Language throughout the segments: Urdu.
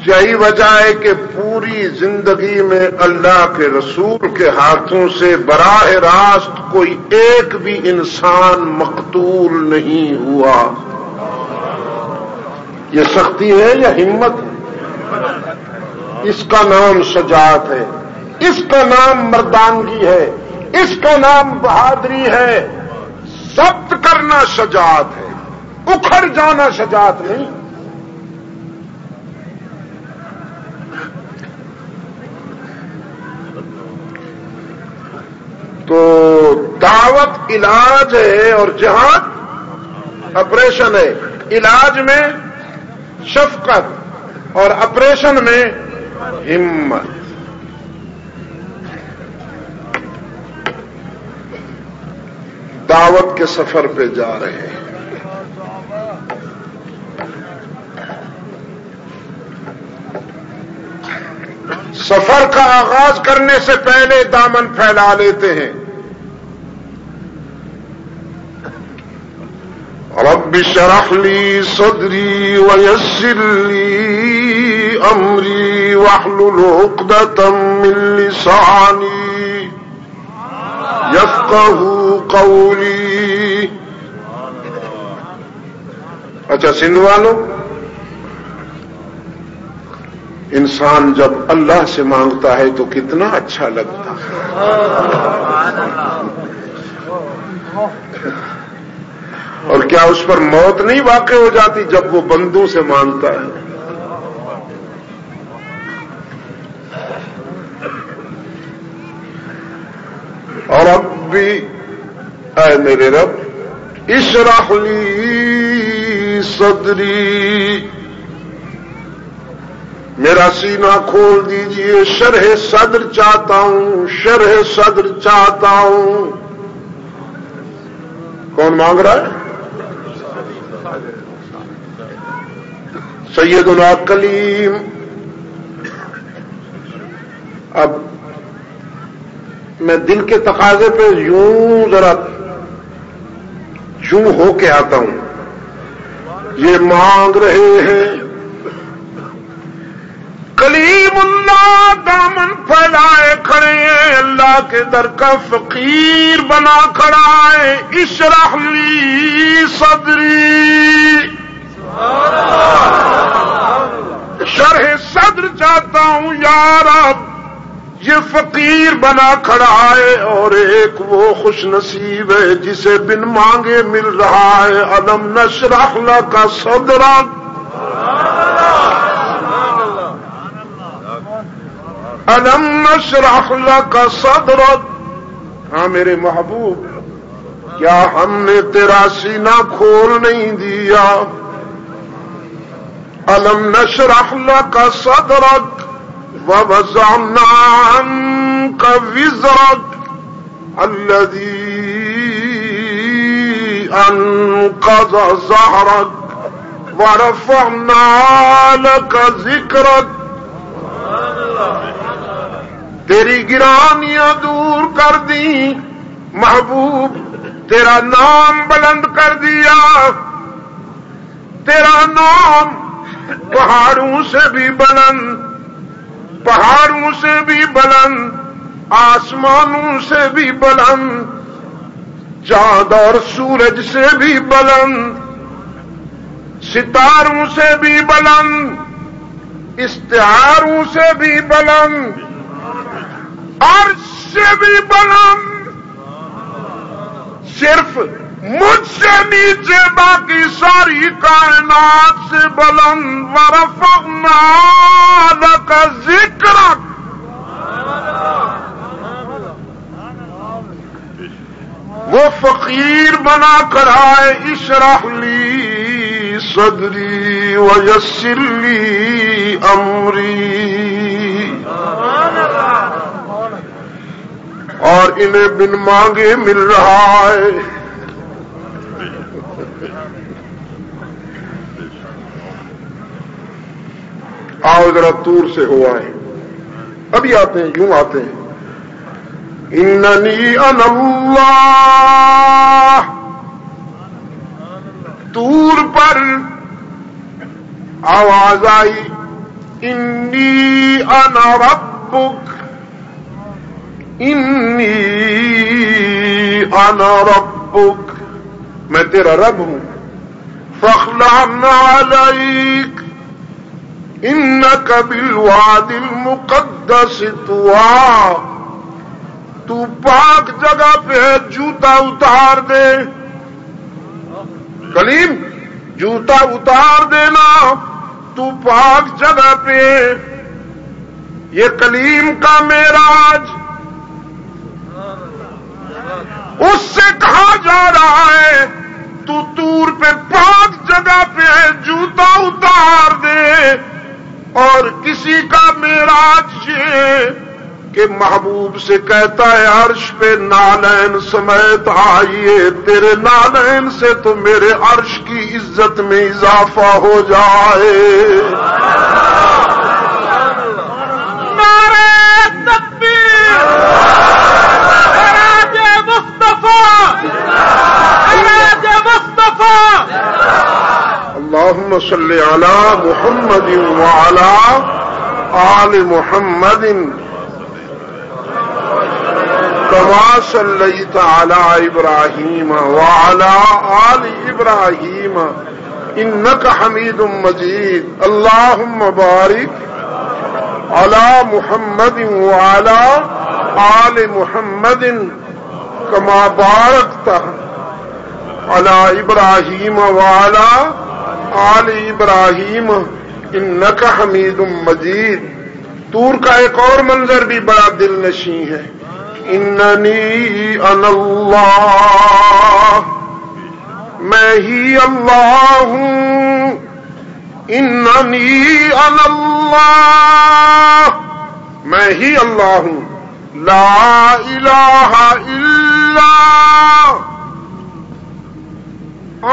یہی وجہ ہے کہ پوری زندگی میں اللہ کے رسول کے ہاتھوں سے براہ راست کوئی ایک بھی انسان مقتول نہیں ہوا. یہ سختی ہے یا ہمت ہے؟ اس کا نام شجاعت ہے، اس کا نام مردانگی ہے، اس کا نام بہادری ہے. ضبط کرنا شجاعت ہے، اکھڑ جانا شجاعت نہیں. تو دعوت علاج ہے اور جہاد آپریشن ہے. علاج میں شفقت اور آپریشن میں ہمت. دعوت کے سفر پہ جا رہے ہیں. سفر کا آغاز کرنے سے پہلے دامن پھیلا لیتے ہیں. رب اشرح لی صدری ویسر لی امری واحلل عقدۃ من لسانی یفقہوا قولی. اچھا سندھ والوں، انسان جب اللہ سے مانگتا ہے تو کتنا اچھا لگتا ہے. اور کیا اس پر موت نہیں واقع ہو جاتی جب وہ بندوں سے مانگتا ہے؟ اور اب بھی اے میرے رب اشرح لی صدری، میرا سینہ کھول دیجئے. شرح صدر چاہتا ہوں، شرح صدر چاہتا ہوں. کون مانگ رہا ہے؟ سیدنا کلیم. اب میں دل کے تقاضے پہ یوں ذرا یوں ہو کے آتا ہوں. یہ مانگ رہے ہیں کلیم اللہ، دامن پھیلائے کھڑے ہیں، اللہ کے در کا فقیر بنا کھڑا ہے. اشرح لی صدری، شرح صدر چاہتا ہوں یا رب. یہ فقیر بنا کھڑا ہے اور ایک وہ خوش نصیب ہے جسے بن مانگے مل رہا ہے. الم نشرح لک صدرک، الم نشرح لک صدرک. ہاں میرے محبوب، کیا ہم نے تیرا سینہ کھول نہیں دیا؟ الم نشرح لک صدرک ووضعنا عنك وزرك الذي انقض ظهرك ورفعنا لك ذكرك. تیری گرانیاں دور کر دی محبوب، تیرا نام بلند کر دیا. تیرا نام پہاڑوں سے بھی بلند، پہاڑوں سے بھی بلند، آسمانوں سے بھی بلند، چاند اور سورج سے بھی بلند، ستاروں سے بھی بلند، استعاروں سے بھی بلند، عرش سے بھی بلند. صرف مجھ سے نیچے باقی ساری کائنات سے بلند. ورفعنا لک ذکرک، وہ فقیر بنا کر آئے. اشرح لی صدری ویسر لی امری. اور انہیں بن مانگے مل رہا ہے. آؤ ذرا طور سے ہو آئے. ابھی آتے ہیں، یوں آتے ہیں. اننی انا اللہ. طور پر آواز آئی انی انا ربک، انی انا ربک، میں تیرا رب ہوں، فاخلعن علیک انک بالواد المقدس طوی، تو پاک جگہ پہ ہے، جوتا اتار دے، کلیم جوتا اتار دینا، تو پاک جگہ پہ، یہ کلیم کا معراج اس سے کہا جا رہا ہے تو طور پہ پاک جگہ پہ ہے، جوتا اتار دے، اور کسی کا معراج یہ کہ محبوب سے کہتا ہے عرش پہ نالین سمیت آئیے، تیرے نالین سے تو میرے عرش کی عزت میں اضافہ ہو جائے۔ نعرہ تکبیر، معراج مصطفیٰ، معراج مصطفیٰ۔ اللہم صلی علی محمد وعلی آل محمد کما صلیت علی ابراہیم وعلی آل ابراہیم انک حمید مجید۔ اللہم بارک علی محمد وعلی آل محمد کما بارکت علی ابراہیم وعلی آل ابراہیم انک حمید مجید۔ طور کا ایک اور منظر بھی بڑا دل نشیں ہے، اننی انا اللہ، میں ہی اللہ ہوں، اننی انا اللہ، میں ہی اللہ ہوں، لا الہ الا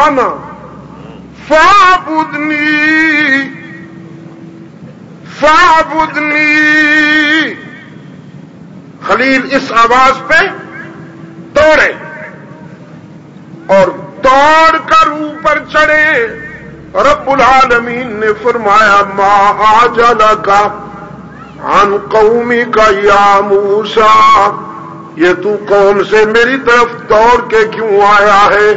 انا فاعبدنی فاعبدنی۔ خلیل اس آواز پہ دوڑے اور دوڑ کر اوپر چڑھے۔ رب العالمین نے فرمایا ما آجلک عن قومک یا موسیٰ، یہ تو قوم سے میری طرف دوڑ کے کیوں آیا ہے،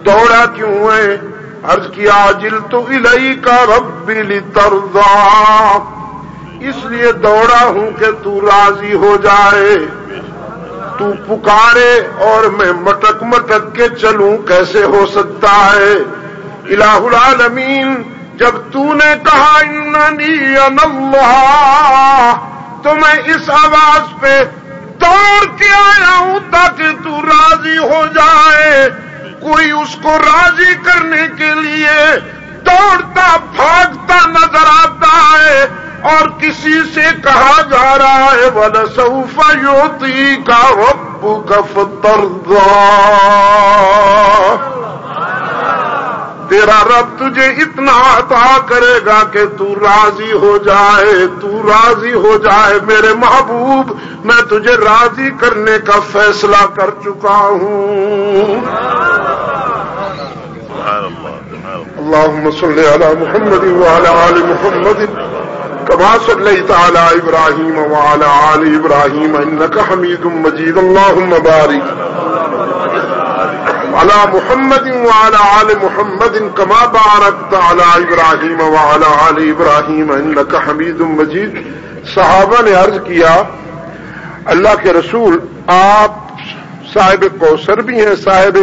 دوڑا کیوں ہے؟ عرض کیا عجلت الیک ربی لترضی، اس لیے دوڑا ہوں کہ تو راضی ہو جائے۔ تو پکارے اور میں مٹک مٹک کے چلوں، کیسے ہو سکتا ہے؟ الہ العالمین جب تو نے کہا اننی انا اللہ، تو میں اس آواز پہ دوڑ کے آیا ہوں تاکہ تو راضی ہو جائے۔ کوئی اس کو راضی کرنے کے لیے دوڑتا بھاگتا نظر آتا ہے، اور کسی سے کہا جا رہا ہے وَلَسَوْفَ يُعْطِيكَ رَبُّكَ فَتَرْضَىٰ، تیرا رب تجھے اتنا عطا کرے گا کہ تو راضی ہو جائے، تو راضی ہو جائے۔ میرے محبوب میں تجھے راضی کرنے کا فیصلہ کر چکا ہوں۔ اللہم صلی علی محمد وعلی آل محمد کما صلیت علی ابراہیم وعلی آل ابراہیم انک حمید مجید۔ اللہم بارک علی محمد وعلی آل محمد کما بارکت علی ابراہیم وعلی آل ابراہیم انک حمید مجید۔ صحابہ نے عرض کیا اللہ کے رسول آپ صاحب کوثر بھی ہیں، صاحب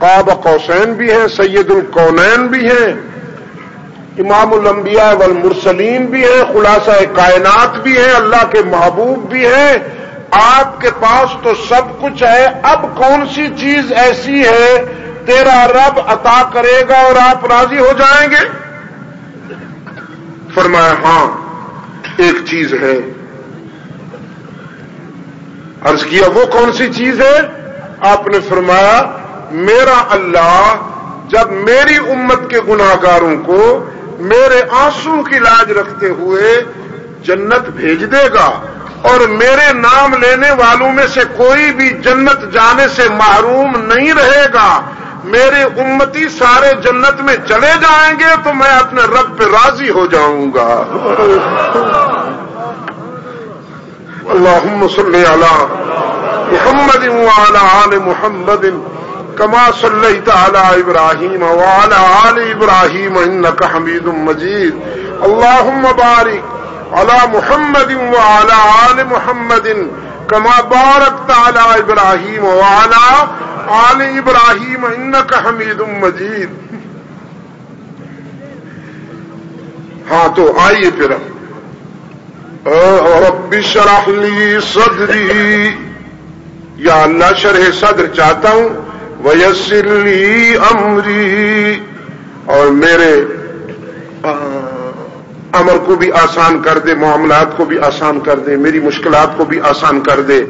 قاب قوسین بھی ہیں، سید الکونین بھی ہیں، امام الانبیاء والمرسلین بھی ہیں، خلاصہ کائنات بھی ہیں، اللہ کے محبوب بھی ہیں، آپ کے پاس تو سب کچھ ہے، اب کون سی چیز ایسی ہے تیرا رب عطا کرے گا اور آپ راضی ہو جائیں گے؟ فرمایا ہاں ایک چیز ہے۔ عرض کیا وہ کون سی چیز ہے؟ آپ نے فرمایا میرا اللہ جب میری امت کے گناہگاروں کو میرے آنسو کی لاج رکھتے ہوئے جنت بھیج دے گا، اور میرے نام لینے والوں میں سے کوئی بھی جنت جانے سے محروم نہیں رہے گا، میرے امتی سارے جنت میں چلے جائیں گے تو میں اپنے رب پہ راضی ہو جاؤں گا. اللهم صل على محمد وعلى آل محمد كما صليت على إبراهيم وعلى آل إبراهيم إنك حميد مجيد. اللهم بارك على محمد وعلى آل محمد كما باركت على إبراهيم وعلى آل إبراهيم إنك حميد مجيد. ہاں تو آئیے پھر رب اشرح لی صدری، یا اللہ شرح صدر چاہتا ہوں، ویسر لی امری، اور میرے امر کو بھی آسان کر دے، معاملات کو بھی آسان کر دے، میری مشکلات کو بھی آسان کر دے.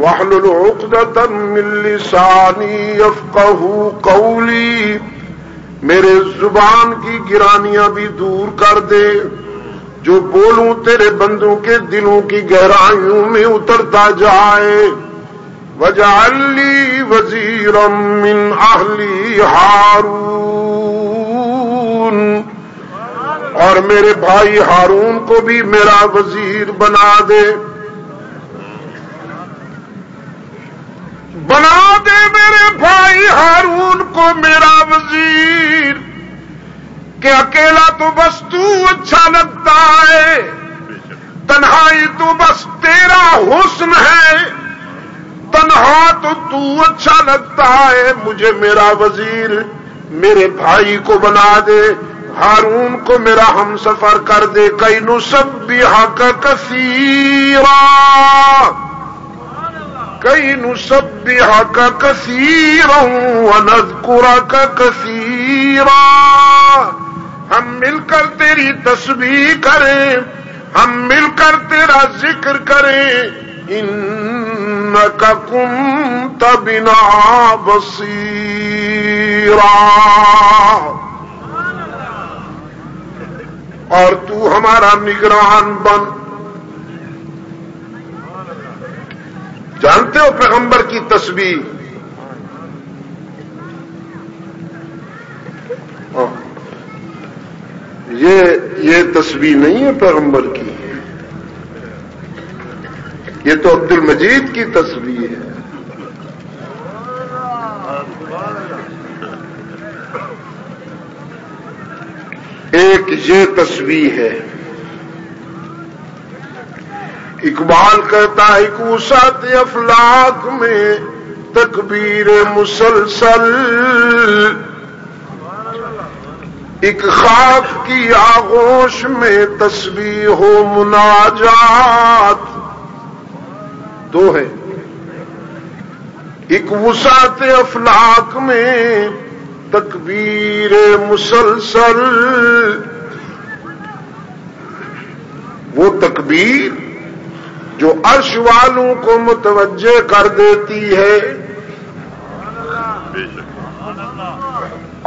واحلل عقدۃ من لسانی یفقہوا قولی، میرے زبان کی گرانیاں بھی دور کر دے، جو بولوں تیرے بندوں کے دلوں کی گہرائیوں میں اترتا جائے. وجعل لی وزیرا من اہلی ہارون، اور میرے بھائی ہارون کو بھی میرا وزیر بنا دے. بنا دے میرے بھائی ہارون کو میرا وزیر، کہ اکیلا تو بس تو اچھا لگتا ہے، تنہائی تو بس تیرا حسن ہے، تنہا تو اچھا لگتا ہے. مجھے میرا وزیر میرے بھائی کو بنا دے، ہارون کو میرا ہم سفر کر دے. کئی نسبحک کثیرا، کئی نسبحک کثیرا ونذکرک کثیرا، ہم مل کر تیری تسبیح کریں، ہم مل کر تیرا ذکر کریں. انک کنت بنا بصیرا، اور تو ہمارا نگران بن. جانتے ہو پیغمبر کی تسبیح، یہ تسبیح نہیں ہے پیغمبر کی، یہ تو عبد المجید کی تسبیح ہے. ایک یہ تسبیح ہے. اقبال کہتا ہے کہ وسعت افلاک میں تکبیر مسلسل، ایک خاک کی آغوش میں تسبیح و مناجات. دو ہے، ایک وسعت افلاک میں تکبیر مسلسل، وہ تکبیر جو عرش والوں کو متوجہ کر دیتی ہے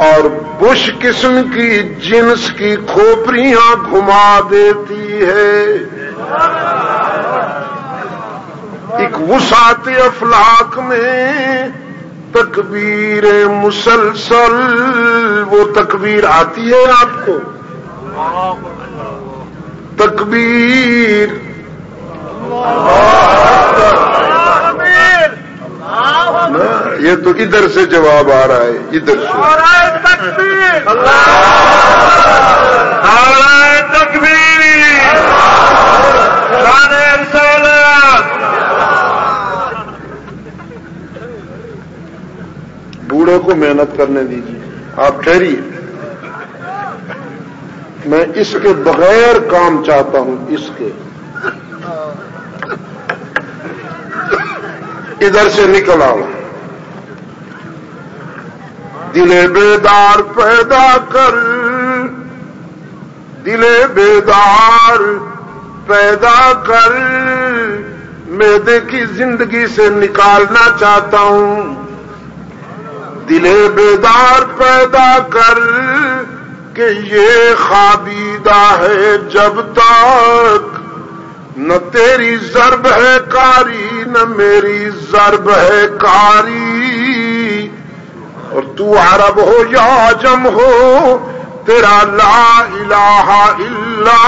اور بش قسم کی جنس کی کھوپریاں گھما دیتی ہے. ایک وسعت افلاک میں تکبیر مسلسل، وہ تکبیر آتی ہے آپ کو؟ تکبیر یہ تو ادھر سے جواب آ رہا ہے، ادھر سے. تکبیر، نعرہ تکبیر، نعرہ رسالت. بوڑھے کو محنت کرنے دیجیے، آپ ٹھہریے. میں اس کے بغیر کام چاہتا ہوں، اس کے ادھر سے نکل آؤ. دل بیدار پیدا کر، دل بیدار پیدا کر، معدے کی زندگی سے نکالنا چاہتا ہوں. دل بیدار پیدا کر کہ یہ خوابیدہ ہے جب تک، نہ تیری ضرب ہے کاری نہ میری ضرب ہے کاری. اور تو عرب ہو یا عجم ہو، تیرا لا الہ الا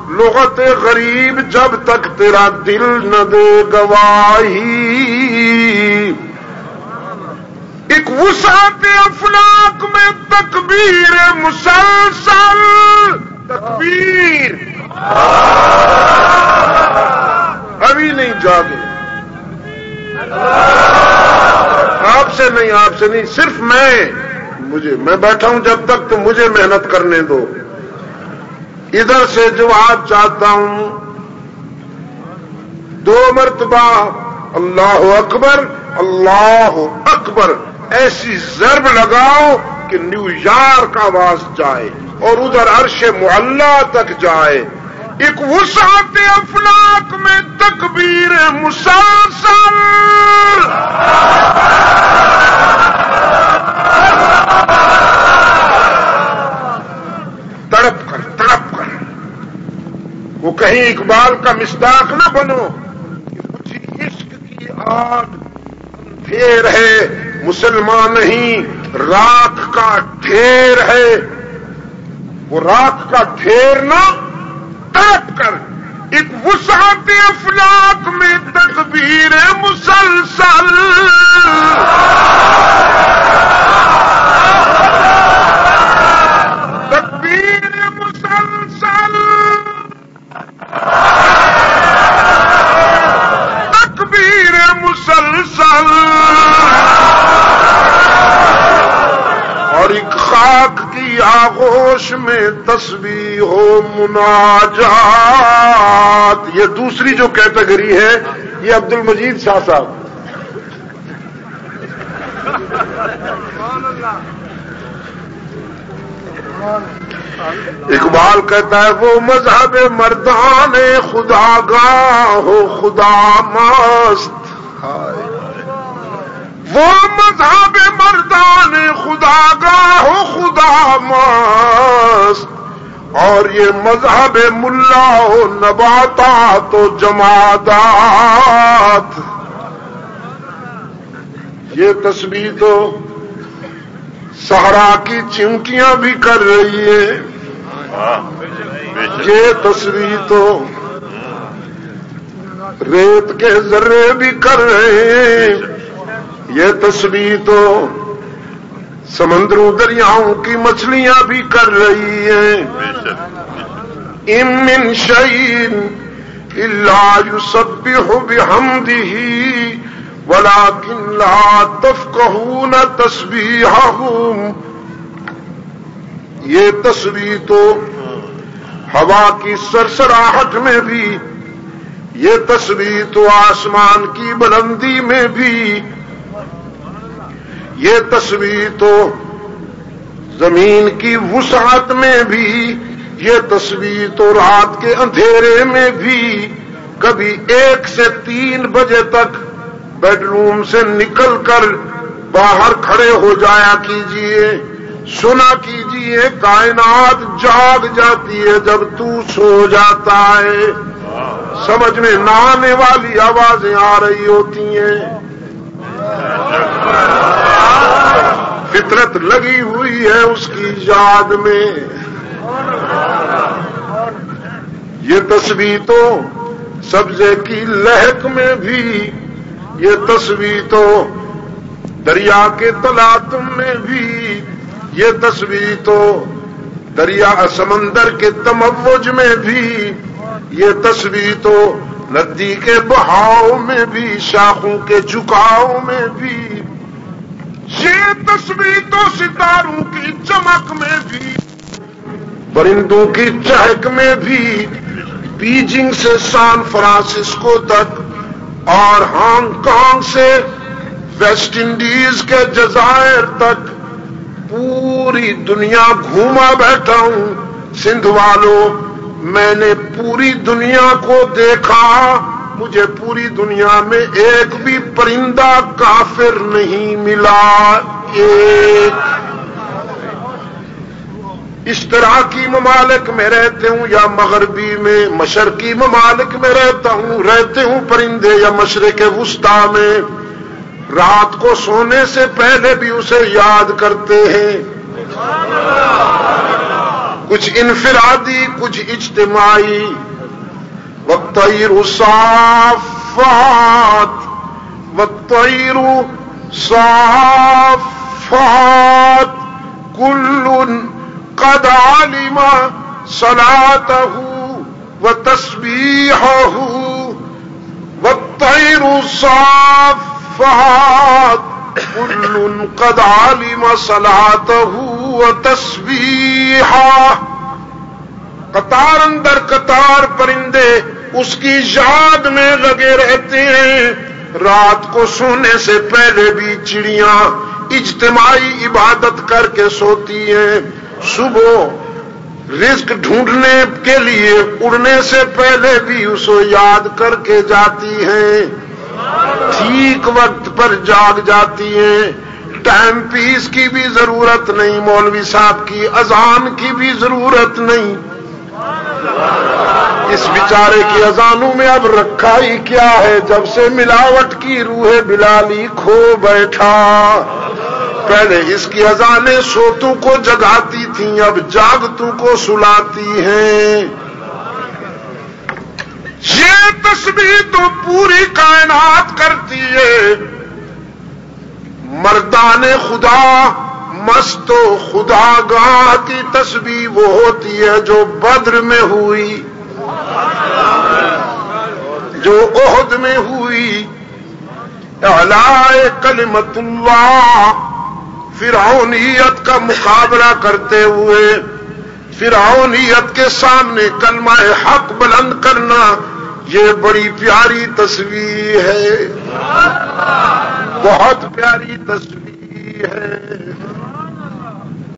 لغت غریب جب تک تیرا دل نہ دے گواہی، ایک وسعت افلاک میں تکبیر مسلسل، تکبیر ابھی نہیں جاگے، آپ سے نہیں صرف میں بیٹھا ہوں جب تک تو مجھے محنت کرنے دو، ادھر سے جواب چاہتا ہوں 2 مرتبہ اللہ اکبر اللہ اکبر ایسی ضرب لگاؤ کہ نیو یارک آواز جائے اور ادھر عرش معلا تک جائے، ایک وسعت افلاک میں تکبیر مسلسل، تڑپ کر وہ کہیں اقبال کا مصداق نہ بنو کہ مجھے عشق کی آگ ڈھیر ہے، مسلمان نہیں راکھ کا ڈھیر ہے، وہ راکھ کا ڈھیر نہ، تڑپ کر ایک وسعت افلاک میں تکبیر مسلسل، تکبیر مسلسل، تکبیر مسلسل، اور ایک خاک کی آغوش میں تسبیح و مناجات، یہ دوسری جو کیٹیگری ہے یہ عبد المجید شاہ صاحب، اقبال کہتا ہے وہ مذہب مردان خدا گاہ ہو خدا مست، وہ مذہب مردان خدا گاہ ہو خدا مست، اور یہ مذہب ملا ہو نباتات و جمادات، یہ تسبیح تو صحرا کی چمکیاں بھی کر رہی ہے، یہ تسبیح تو ریت کے ذرے بھی کر رہے ہیں، یہ تسبیح تو سمندروں دریاؤں کی مچھلیاں بھی کر رہی ہیں، اِن مِّن شَيْءٍ إِلَّا يُسَبِّحُ بِحَمْدِهِ وَلَكِنْ لَا تَفْقَهُونَ تَسْبِيحَهُمْ، یہ تسبیح تو ہوا کی سرسراہٹ میں بھی، یہ تسبیح تو آسمان کی بلندی میں بھی، یہ تسبیح تو زمین کی وسعت میں بھی، یہ تسبیح تو رات کے اندھیرے میں بھی، کبھی 1 سے 3 بجے تک بیڈ روم سے نکل کر باہر کھڑے ہو جایا کیجئے، سنا کیجئے کائنات جاگ جاتی ہے جب تو سو جاتا ہے، سمجھ میں نہ آنے والی آوازیں آ رہی ہوتی ہیں، فطرت لگی ہوئی ہے اس کی یاد میں، یہ تسبیح تو سبزے کی لہک میں بھی، یہ تسبیح تو دریا کے تلاطم میں بھی، یہ تسبیح تو دریا سمندر کے تموج میں بھی، یہ تسبیح تو ندی کے بہاؤ میں بھی، شاخوں کے جھکاؤ میں بھی، یہ تسبیح تو ستاروں کی چمک میں بھی، پرندوں کی چہک میں بھی، بیجنگ سے سان فرانسسکو تک اور ہانگ کانگ سے ویسٹ انڈیز کے جزائر تک پوری دنیا گھوما بیٹھا ہوں، سندھ والوں میں نے پوری دنیا کو دیکھا، مجھے پوری دنیا میں ایک بھی پرندہ کافر نہیں ملا، ایک اشتراکی ممالک میں رہتے ہوں یا مغربی میں مشرقی ممالک میں رہتے ہوں پرندے یا مشرق وسطی میں، رات کو سونے سے پہلے بھی اسے یاد کرتے ہیں، کچھ انفرادی کچھ اجتماعی. والطیر صافات والطیر صافات کل قد علم صلاته وتسبیحه. والطیر صافات کل قد علم صلاته وتسبیحه. قطار اندر قطار پرندے اس کی یاد میں لگے رہتے ہیں. رات کو سونے سے پہلے بھی چڑیاں اجتماعی عبادت کر کے سوتی ہیں. صبح رزق ڈھونڈنے کے لیے اڑنے سے پہلے بھی اسے یاد کر کے جاتی ہیں. ٹھیک وقت پر جاگ جاتی ہیں. ٹائم پیس کی بھی ضرورت نہیں، مولوی صاحب کی اذان کی بھی ضرورت نہیں. اس بیچارے کی اذانوں میں اب رکھا ہی کیا ہے؟ جب سے ملاوٹ کی روح بلالی کھو بیٹھا. پہلے اس کی اذانیں سوتوں کو جگاتی تھیں، اب جاگتوں کو سلاتی ہیں. یہ تسبیح تو پوری کائنات کرتی ہے. مردان خدا مست و خدا گاہ کی تسبیح وہ ہوتی ہے جو بدر میں ہوئی، جو احد میں ہوئی. اعلاء کلمت اللہ، فرعونیت کا مقابلہ کرتے ہوئے فرعونیت کے سامنے کلمہ حق بلند کرنا، یہ بڑی پیاری تسبیح ہے، بہت پیاری تسبیح ہے.